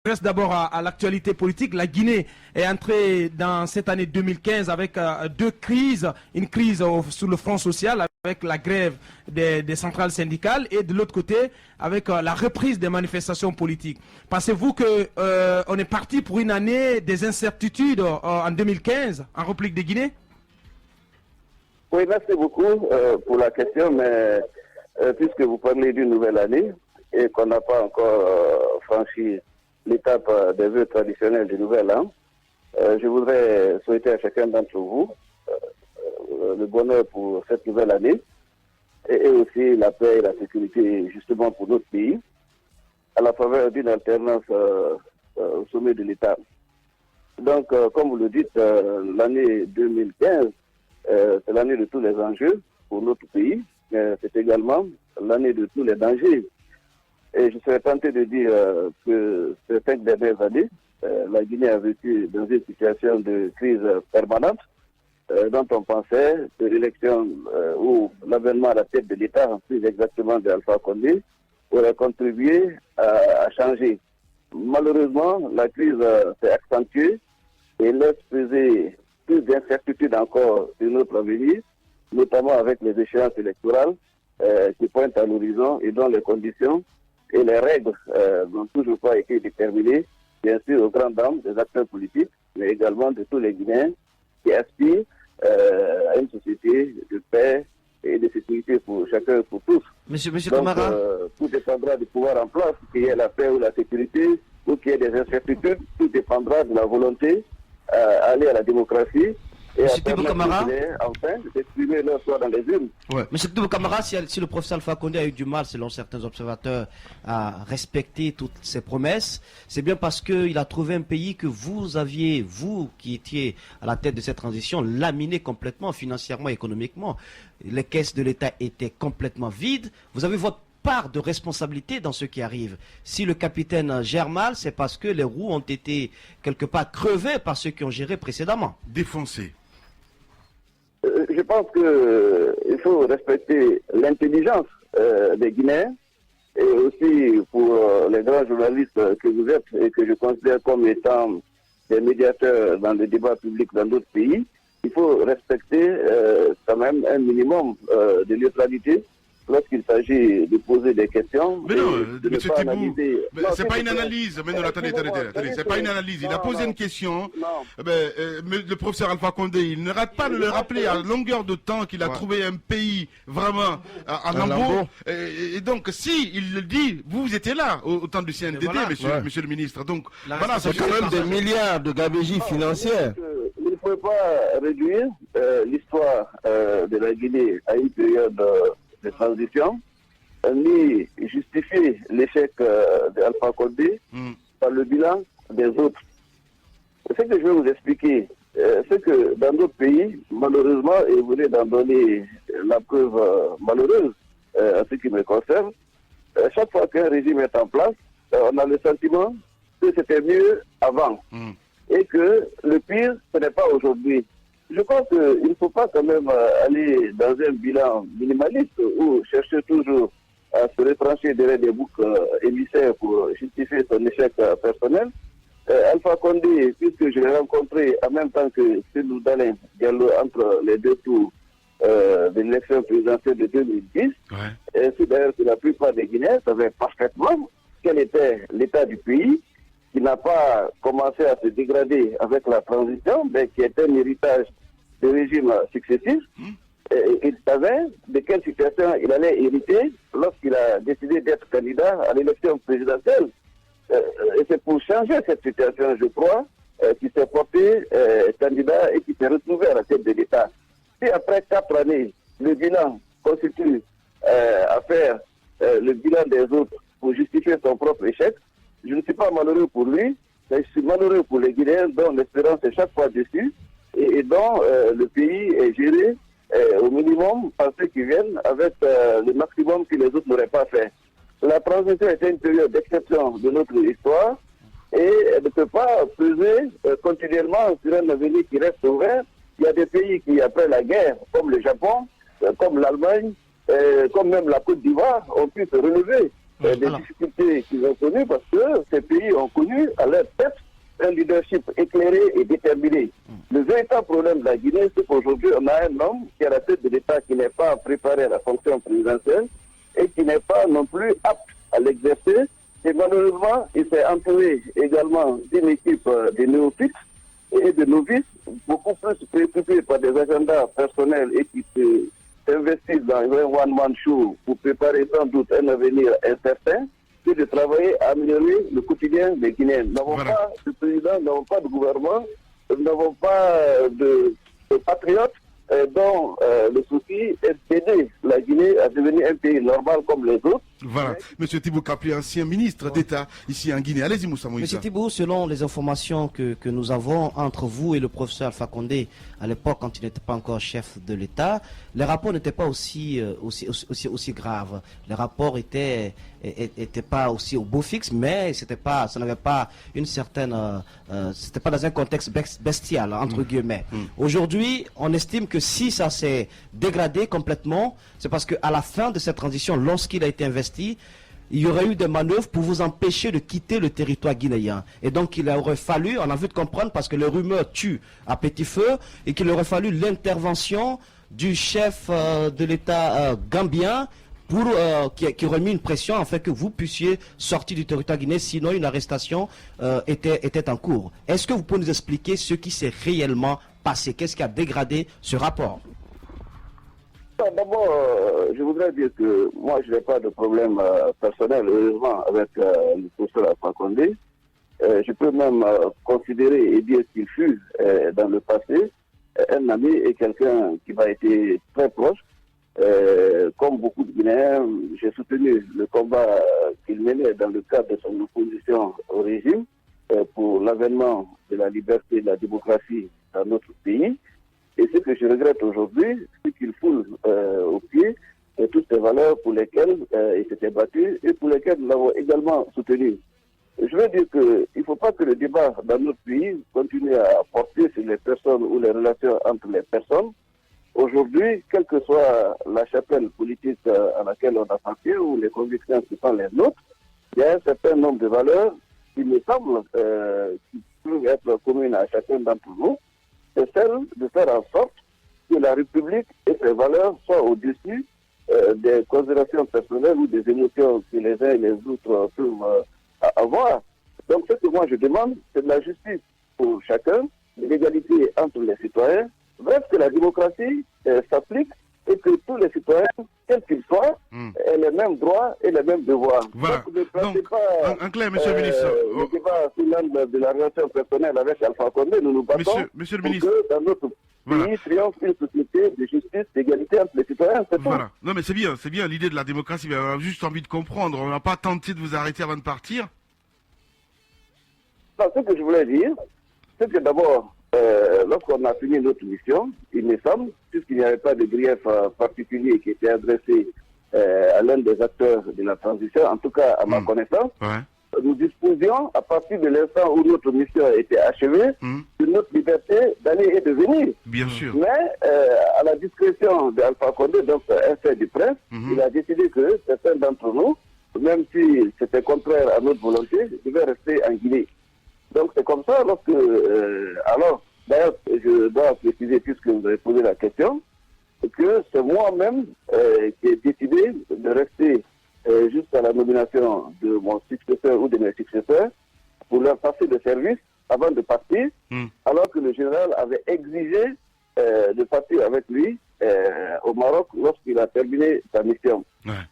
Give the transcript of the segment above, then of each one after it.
Reste d'abord à l'actualité politique. La Guinée est entrée dans cette année 2015 avec deux crises. Une crise sur le front social avec la grève des centrales syndicales et de l'autre côté avec la reprise des manifestations politiques. Pensez-vous qu'on est parti pour une année des incertitudes en 2015 en République de Guinée? Oui, merci beaucoup pour la question, mais puisque vous parlez d'une nouvelle année et qu'on n'a pas encore franchi l'étape des vœux traditionnels du Nouvel An, je voudrais souhaiter à chacun d'entre vous le bonheur pour cette nouvelle année et aussi la paix et la sécurité justement pour notre pays à la faveur d'une alternance au sommet de l'État. Donc, comme vous le dites, l'année 2015, c'est l'année de tous les enjeux pour notre pays, mais c'est également l'année de tous les dangers. Et je serais tenté de dire que ces 5 dernières années, la Guinée a vécu dans une situation de crise permanente dont on pensait que l'élection ou l'avènement à la tête de l'État, plus exactement d'Alpha Condé, aurait contribué à changer. Malheureusement, la crise s'est accentuée et laisse peser plus d'incertitudes encore sur notre avenir, notamment avec les échéances électorales qui pointent à l'horizon et dont les conditions et les règles n'ont toujours pas été déterminées, bien sûr aux grandes dames des acteurs politiques, mais également de tous les Guinéens qui aspirent à une société de paix et de sécurité pour chacun et pour tous. Monsieur Donc, Camara, tout dépendra du pouvoir en place, qu'il y ait la paix ou la sécurité, ou qu'il y ait des incertitudes, tout dépendra de la volonté à aller à la démocratie et Monsieur à permettre Camara, aux Guinéens, enfin, d'exprimer leur choix dans les urnes. ouais. Monsieur Camara, si le professeur Alpha Condé a eu du mal, selon certains observateurs, à respecter toutes ses promesses, c'est bien parce qu'il a trouvé un pays que vous aviez, vous qui étiez à la tête de cette transition, laminé complètement financièrement, économiquement. Les caisses de l'État étaient complètement vides. Vous avez votre part de responsabilité dans ce qui arrive. Si le capitaine gère mal, c'est parce que les roues ont été quelque part crevées par ceux qui ont géré précédemment. Défoncé. Je pense qu'il faut respecter l'intelligence des Guinéens et aussi pour les grands journalistes que vous êtes et que je considère comme étant des médiateurs dans le débat public dans d'autres pays, il faut respecter quand même un minimum de neutralité lorsqu'il s'agit de poser des questions. Mais non, de monsieur ne pas Thibou, analyser. c'est pas une analyse. Mais non, attendez, c'est pas une analyse. Il a posé une question. Le professeur Alpha Condé, il ne rate pas de le rappeler à longueur de temps qu'il a trouvé un pays vraiment en lambeaux. Et donc, si il le dit, vous étiez là au temps du CNDD, voilà, monsieur le ministre. Donc, voilà, c'est quand même des milliards de gabegies financières. Il ne faut pas réduire l'histoire de la Guinée à une période de transition, ni justifier l'échec d'Alpha Condé par le bilan des autres. Ce que je vais vous expliquer, c'est que dans d'autres pays, malheureusement, et vous venez d'en donner la preuve malheureuse en ce qui me concerne, chaque fois qu'un régime est en place, on a le sentiment que c'était mieux avant et que le pire, ce n'est pas aujourd'hui. Je crois qu'il ne faut pas quand même aller dans un bilan minimaliste ou chercher toujours à se retrancher derrière des boucs émissaires pour justifier son échec personnel. Alpha Condé, puisque je l'ai rencontré en même temps que Seydou Dalin Diallo entre les deux tours de l'élection présidentielle de 2010, et c'est d'ailleurs que la plupart des Guinéens savaient parfaitement quel était l'état du pays, qui n'a pas commencé à se dégrader avec la transition, mais qui était un héritage de régimes successifs. Il savait de quelle situation il allait hériter lorsqu'il a décidé d'être candidat à l'élection présidentielle. Et c'est pour changer cette situation, je crois, qu'il s'est porté candidat et qui s'est retrouvé à la tête de l'État. Si après 4 années, le bilan constitue à faire le bilan des autres pour justifier son propre échec, je ne suis pas malheureux pour lui, mais je suis malheureux pour les Guinéens dont l'espérance est chaque fois déçue et dont le pays est géré au minimum par ceux qui viennent avec le maximum que les autres n'auraient pas fait. La transition était une période d'exception de notre histoire et elle ne peut pas peser continuellement sur un avenir qui reste ouvert. Il y a des pays qui, après la guerre, comme le Japon, comme l'Allemagne, comme même la Côte d'Ivoire, ont pu se relever des difficultés qu'ils ont connues parce que ces pays ont connu à leur tête un leadership éclairé et déterminé. Le véritable problème de la Guinée, c'est qu'aujourd'hui, on a un homme qui est à la tête de l'État qui n'est pas préparé à la fonction présidentielle et qui n'est pas non plus apte à l'exercer. Et malheureusement, il s'est entouré également d'une équipe de néophytes et de novices, beaucoup plus préoccupés par des agendas personnels et qui s'investissent dans un one-man show pour préparer sans doute un avenir incertain, que de travailler à améliorer le quotidien des Guinéens. Nous n'avons pas de président, nous n'avons pas de gouvernement, nous n'avons pas de patriotes dont le souci est d'aider la Guinée à devenir un pays normal comme les autres. Voilà. Monsieur Thibaut Kapli, ancien ministre d'État ici en Guinée. Allez-y, Moussa Moïsa. Monsieur Thibaut, selon les informations que nous avons entre vous et le professeur Alpha Condé, à l'époque quand il n'était pas encore chef de l'État, les rapports n'étaient pas aussi graves. Les rapports étaient pas aussi au beau fixe, mais ça n'avait pas une certaine, c'était pas dans un contexte bestial, entre guillemets. Aujourd'hui, on estime que si ça s'est dégradé complètement, c'est parce qu'à la fin de cette transition, lorsqu'il a été investi, il y aurait eu des manœuvres pour vous empêcher de quitter le territoire guinéen. Et donc il aurait fallu, on a vu de comprendre, parce que les rumeurs tuent à petit feu, et qu'il aurait fallu l'intervention du chef de l'État gambien pour qui aurait mis une pression afin que vous puissiez sortir du territoire guinéen, sinon une arrestation était en cours. Est-ce que vous pouvez nous expliquer ce qui s'est réellement passé? Qu'est-ce qui a dégradé ce rapport? D'abord, je voudrais dire que moi, je n'ai pas de problème personnel, heureusement, avec le professeur Alpha Condé. Je peux même considérer et dire qu'il fut, dans le passé, un ami et quelqu'un qui m'a été très proche. Comme beaucoup de Guinéens, j'ai soutenu le combat qu'il menait dans le cadre de son opposition au régime pour l'avènement de la liberté et de la démocratie dans notre pays. Et ce que je regrette aujourd'hui, c'est qu'il foule au pied toutes ces valeurs pour lesquelles il s'était battu et pour lesquelles nous l'avons également soutenu. Je veux dire qu'il ne faut pas que le débat dans notre pays continue à porter sur les personnes ou les relations entre les personnes. Aujourd'hui, quelle que soit la chapelle politique à laquelle on appartient ou les convictions qui sont les nôtres, il y a un certain nombre de valeurs qui me semblent qui peuvent être communes à chacun d'entre nous. C'est celle de faire en sorte que la République et ses valeurs soient au-dessus des considérations personnelles ou des émotions que les uns et les autres peuvent avoir. Donc ce que moi je demande, c'est de la justice pour chacun, de l'égalité entre les citoyens. Bref, que la démocratie s'applique et que tous les citoyens, quels qu'ils soient, aient les mêmes droits et les mêmes devoirs. Voilà. Donc, en clair, monsieur le ministre, le débat sur l'angle de la relation personnelle avec Alpha Condé, nous nous battons monsieur le pour ministre, que dans notre pays triomphe une société de justice, d'égalité entre les citoyens. C'est voilà. Non, mais c'est bien l'idée de la démocratie, mais on a juste envie de comprendre. On n'a pas tenté de vous arrêter avant de partir. Non, ce que je voulais dire, c'est que d'abord, lorsqu'on a fini notre mission, il me semble, puisqu'il n'y avait pas de grief particulier qui était adressé à l'un des acteurs de la transition, en tout cas à ma connaissance, nous disposions, à partir de l'instant où notre mission était achevée, de notre liberté d'aller et de venir. Bien sûr. Mais à la discrétion d'Alpha Condé, donc un fait du prince, il a décidé que certains d'entre nous, même si c'était contraire à notre volonté, devaient rester en Guinée. Donc c'est comme ça, lorsque... alors, d'ailleurs, je dois préciser, puisque vous avez posé la question, que c'est moi-même qui ai décidé de rester jusqu'à la nomination de mon successeur ou de mes successeurs pour leur passer de service avant de partir, alors que le général avait exigé de partir avec lui au Maroc lorsqu'il a terminé sa mission.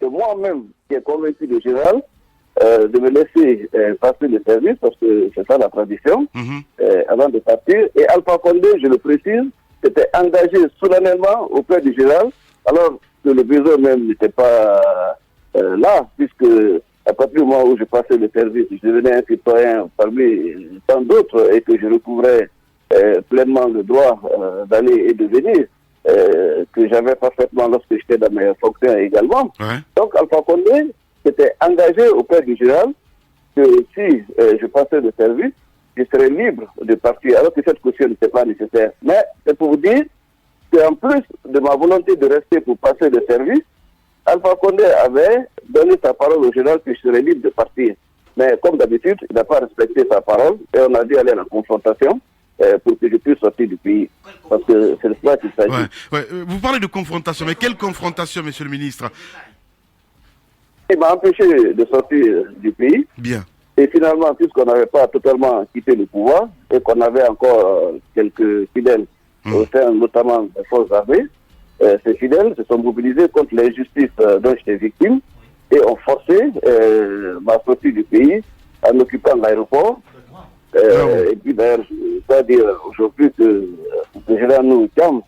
C'est moi-même qui ai convaincu le général de me laisser passer le service, parce que c'est ça la tradition, avant de partir. Et Alpha Condé, je le précise, s'était engagé solennellement auprès du général, alors que le besoin même n'était pas là, puisque à partir du moment où je passais le service, je devenais un citoyen parmi tant d'autres et que je recouvrais pleinement le droit d'aller et de venir, que j'avais parfaitement lorsque j'étais dans mes fonctions également. Donc Alpha Condé s'était engagé auprès du général que si je passais le service, je serais libre de partir, alors que cette caution n'était pas nécessaire. Mais c'est pour vous dire qu'en plus de ma volonté de rester pour passer le service, Alpha Condé avait donné sa parole au général que je serais libre de partir. Mais comme d'habitude, il n'a pas respecté sa parole et on a dû aller à la confrontation pour que je puisse sortir du pays. Parce que c'est de cela qu'il s'agit. Vous parlez de confrontation, mais quelle confrontation, monsieur le ministre? Il m'a empêché de sortir du pays. Bien. Et finalement, puisqu'on n'avait pas totalement quitté le pouvoir et qu'on avait encore quelques fidèles au sein notamment des forces armées, ces fidèles se sont mobilisés contre l'injustice dont j'étais victime et ont forcé ma sortie du pays en occupant l'aéroport. Et puis d'ailleurs, je dois dire aujourd'hui que le général Nourikam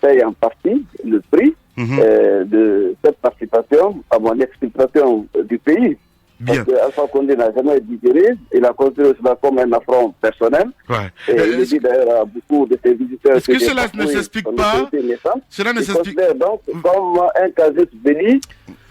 paye en partie le prix de cette participation à mon exfiltration du pays. Bien. Parce qu'Alpha Condé n'a jamais digéré, il a considéré cela comme un affront personnel. Et il dit d'ailleurs à beaucoup de ses visiteurs... Est-ce que cela ne s'explique pas? Cela ne s'explique pas. Donc, comme un casus belli,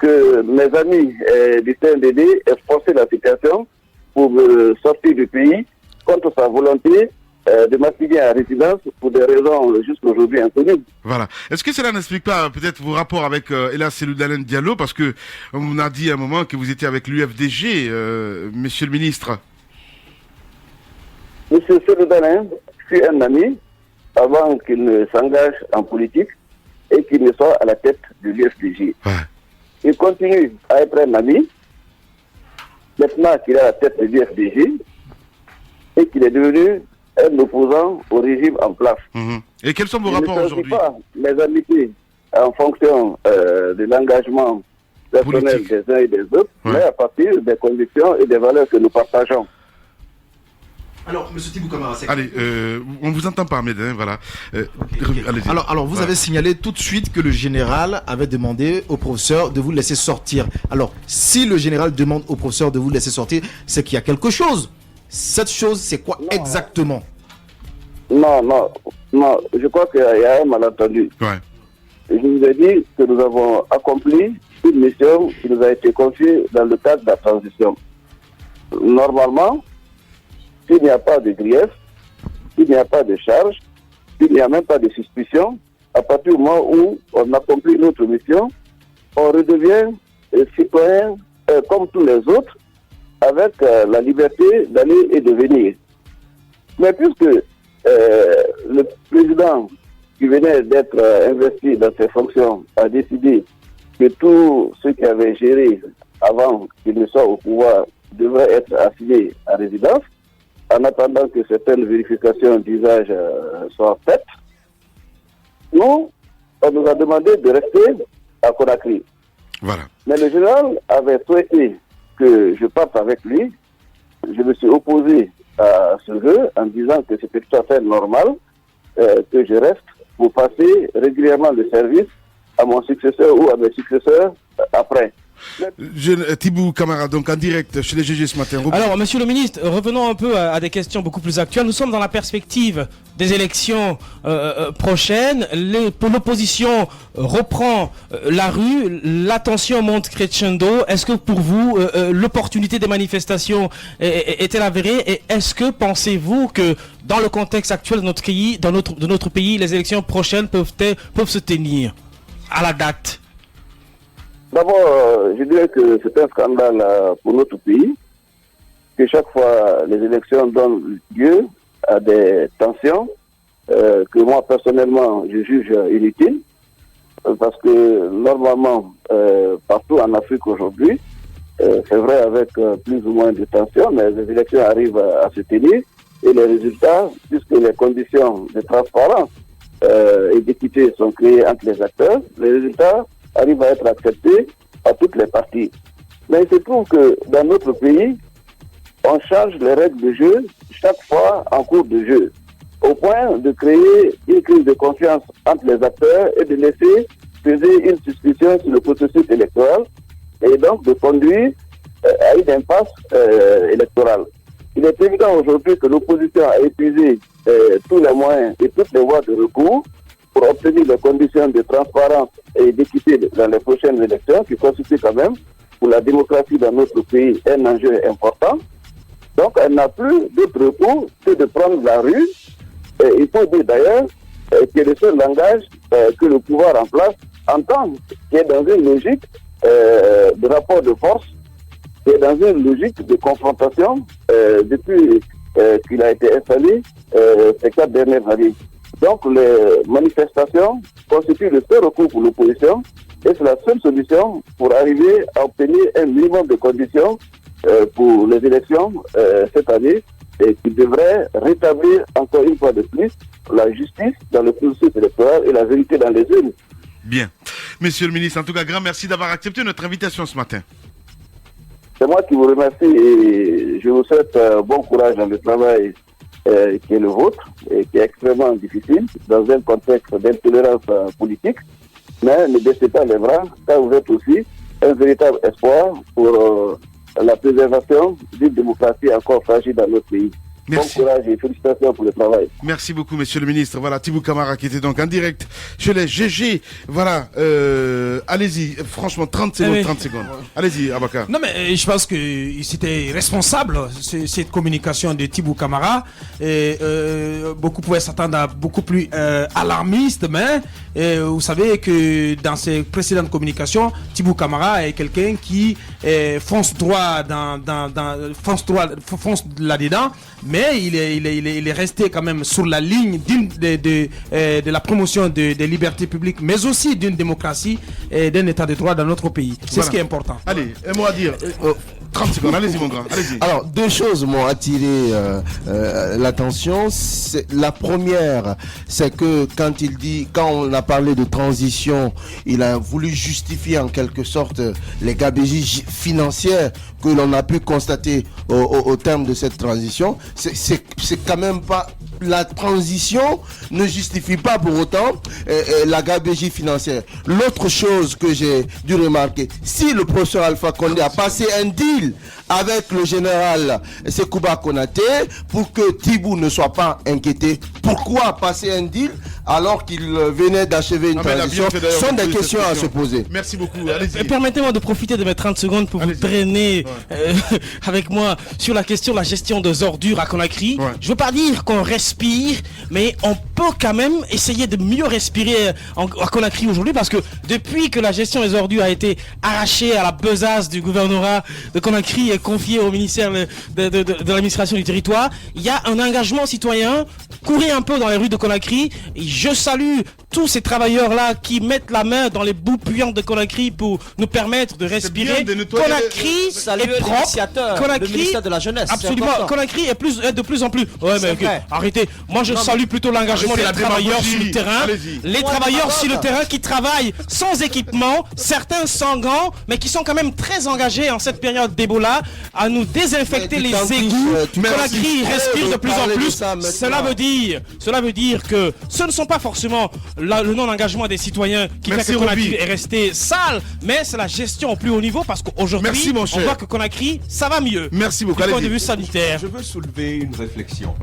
que mes amis du CNDD aient forcé la situation pour me sortir du pays contre sa volonté de m'assigner à résidence pour des raisons jusqu'à aujourd'hui inconnues. Voilà. Est-ce que cela n'explique pas peut-être vos rapports avec Ella Seloudalen Diallo, parce que on a dit à un moment que vous étiez avec l'UFDG, monsieur le ministre? Monsieur Seloudalen fut un ami avant qu'il ne s'engage en politique et qu'il ne soit à la tête de l'UFDG. Il continue à être un ami. Maintenant qu'il est à la tête de l'UFDG et qu'il est devenu un opposant au régime en place. Et quels sont vos rapports aujourd'hui? Je ne choisis pas mes amitiés en fonction de l'engagement personnel des uns et des autres, mais à partir des convictions et des valeurs que nous partageons. Alors, M. Tibou Camara, allez, on vous entend pas, Ahmed, voilà. Allez-y. Alors, vous avez signalé tout de suite que le général avait demandé au professeur de vous laisser sortir. Alors, si le général demande au professeur de vous laisser sortir, c'est qu'il y a quelque chose. Cette chose, c'est quoi exactement? Non, je crois qu'il y a un malentendu. Je vous ai dit que nous avons accompli une mission qui nous a été confiée dans le cadre de la transition. Normalement, s'il n'y a pas de grief, s'il n'y a pas de charge, s'il n'y a même pas de suspicion, à partir du moment où on accomplit notre mission, on redevient citoyen comme tous les autres, avec la liberté d'aller et de venir. Mais puisque le président qui venait d'être investi dans ses fonctions a décidé que tous ceux qui avaient géré avant qu'il ne soit au pouvoir devraient être assignés à résidence, en attendant que certaines vérifications d'usage soient faites, on nous a demandé de rester à Conakry. Voilà. Mais le général avait souhaité que je parte avec lui. Je me suis opposé à ce vœu en disant que c'était tout à fait normal que je reste pour passer régulièrement le service à mon successeur ou à mes successeurs après. Tibou Camara, donc en direct chez les GG ce matin. Alors, monsieur le ministre, revenons un peu à des questions beaucoup plus actuelles. Nous sommes dans la perspective des élections prochaines. L'opposition reprend la rue, la tension monte crescendo. Est-ce que pour vous, l'opportunité des manifestations est-elle avérée? Et est-ce que pensez-vous que dans le contexte actuel de notre pays, les élections prochaines peuvent se tenir à la date? D'abord, je dirais que c'est un scandale pour notre pays, que chaque fois les élections donnent lieu à des tensions que moi personnellement je juge inutiles, parce que normalement, partout en Afrique aujourd'hui, c'est vrai avec plus ou moins de tensions, mais les élections arrivent à se tenir et les résultats, puisque les conditions de transparence et d'équité sont créées entre les acteurs, les résultats arrive à être accepté à toutes les parties. Mais il se trouve que dans notre pays, on change les règles de jeu chaque fois en cours de jeu, au point de créer une crise de confiance entre les acteurs et de laisser peser une suspicion sur le processus électoral et donc de conduire à une impasse électorale. Il est évident aujourd'hui que l'opposition a épuisé tous les moyens et toutes les voies de recours pour obtenir les conditions de transparence et d'équité dans les prochaines élections, qui constituent quand même, pour la démocratie dans notre pays, un enjeu important. Donc, elle n'a plus d'autre recours que de prendre la rue. Et il faut dire d'ailleurs que le seul langage que le pouvoir en place entend, qui est dans une logique de rapport de force, qui est dans une logique de confrontation depuis qu'il a été installé ces 4 dernières années. Donc les manifestations constituent le seul recours pour l'opposition et c'est la seule solution pour arriver à obtenir un minimum de conditions pour les élections cette année et qui devrait rétablir encore une fois de plus la justice dans le processus électoral et la vérité dans les urnes. Bien. Monsieur le ministre, en tout cas, grand merci d'avoir accepté notre invitation ce matin. C'est moi qui vous remercie et je vous souhaite bon courage dans le travail qui est le vôtre et qui est extrêmement difficile dans un contexte d'intolérance politique. Mais ne baissez pas les bras, car vous êtes aussi un véritable espoir pour la préservation d'une démocratie encore fragile dans notre pays. Merci. Bon courage et félicitations pour le travail. Merci beaucoup, monsieur le ministre. Voilà, Thibou Camara qui était donc en direct chez les GG. Voilà, allez-y, franchement, 30 secondes, 30 secondes. Allez-y, Abaka. Non, mais je pense que c'était responsable, cette communication de Thibou Camara. Et, beaucoup pouvaient s'attendre à beaucoup plus alarmiste, mais vous savez que dans ses précédentes communications, Thibou Camara est quelqu'un qui fonce droit fonce là-dedans, mais il est resté quand même sur la ligne de la promotion des libertés publiques, mais aussi d'une démocratie et d'un état de droit dans notre pays. C'est ce qui est important. Allez, un mot à dire. 30 secondes, allez-y mon grand, allez-y. Alors, 2 choses m'ont attiré l'attention. La première, c'est que quand on a parlé de transition, il a voulu justifier en quelque sorte les gabegies financières que l'on a pu constater au terme de cette transition. C'est quand même pas... La transition ne justifie pas pour autant la gabegie financière. L'autre chose que j'ai dû remarquer, si le professeur Alpha Condé a passé un deal avec le général Sekouba Konaté pour que Thibou ne soit pas inquiété, pourquoi passer un deal alors qu'il venait d'achever une transition? Ce sont des questions à se poser. Merci beaucoup, allez-y. Permettez-moi de profiter de mes 30 secondes pour vous drainer avec moi sur la question de la gestion des ordures à Conakry. Je veux pas dire qu'on respire, mais on peut quand même essayer de mieux respirer à Conakry aujourd'hui, parce que depuis que la gestion des ordures a été arrachée à la besace du gouvernorat de Conakry et confiée au ministère de l'administration du territoire, il y a un engagement citoyen. Courez un peu dans les rues de Conakry. Et je salue tous ces travailleurs-là qui mettent la main dans les boues puantes de Conakry pour nous permettre de respirer. Conakry est propre. Conakry, le ministère de la Jeunesse. Absolument. Conakry est de plus en plus. Ouais, mais arrêtez. Moi, je salue plutôt l'engagement des travailleurs sur le terrain. Les travailleurs sur le terrain qui travaillent sans équipement, certains sans gants, mais qui sont quand même très engagés en cette période d'Ebola à nous désinfecter les égouts. Conakry respire de plus en plus. Cela veut dire que ce ne sont pas forcément le non-engagement des citoyens qui fait que Conakry est resté sale, mais c'est la gestion au plus haut niveau, parce qu'aujourd'hui, on voit que Conakry, ça va mieux. Merci beaucoup. Du point de vue sanitaire. Je veux soulever une réflexion.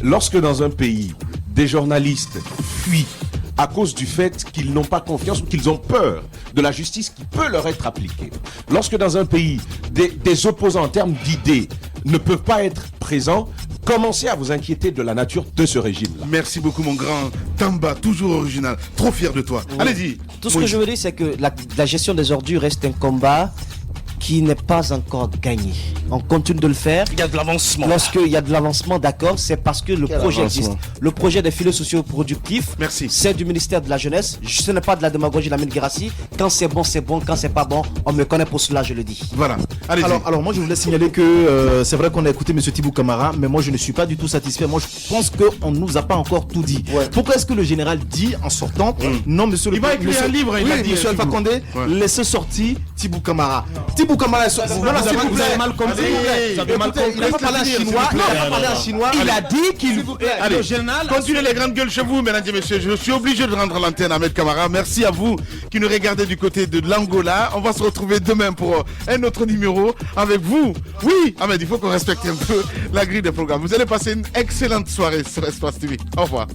Lorsque dans un pays, des journalistes fuient à cause du fait qu'ils n'ont pas confiance ou qu'ils ont peur de la justice qui peut leur être appliquée. Lorsque dans un pays, des opposants en termes d'idées ne peuvent pas être présents, commencez à vous inquiéter de la nature de ce régime-là. Merci beaucoup mon grand Tamba, toujours original, trop fier de toi. Allez-y. Tout ce que je veux dire, c'est que la gestion des ordures reste un combat qui n'est pas encore gagné. On continue de le faire. Il y a de l'avancement. Lorsqu'il y a de l'avancement, d'accord, c'est parce que le projet existe. Le projet des filets socioproductifs, c'est du ministère de la Jeunesse. Ce n'est pas de la démagogie, la Grassi. Quand c'est bon, c'est bon. Quand c'est pas bon, on me connaît pour cela, je le dis. Voilà. Alors moi, je voulais signaler que c'est vrai qu'on a écouté M. Thibou Camara, mais moi, je ne suis pas du tout satisfait. Moi, je pense qu'on ne nous a pas encore tout dit. Pourquoi est-ce que le général dit en sortant non, monsieur le... Il va écrire un livre, il a dit. Monsieur Alpha Condé, laissez sortir Thibou Camara. Thibou Camara, s'il vous plaît, mal compris. Il n'a pas parlé en chinois. Il a dit qu'il... Allez, continuez les grandes gueules chez vous, mesdames et messieurs. Je suis obligé de rendre l'antenne à Ahmed Camara. Merci à vous qui nous regardez du côté de l'Angola. On va se retrouver demain pour un autre numéro avec vous. Oui, Ahmed, il faut qu'on respecte un peu la grille des programmes. Vous allez passer une excellente soirée sur Espace TV. Au revoir.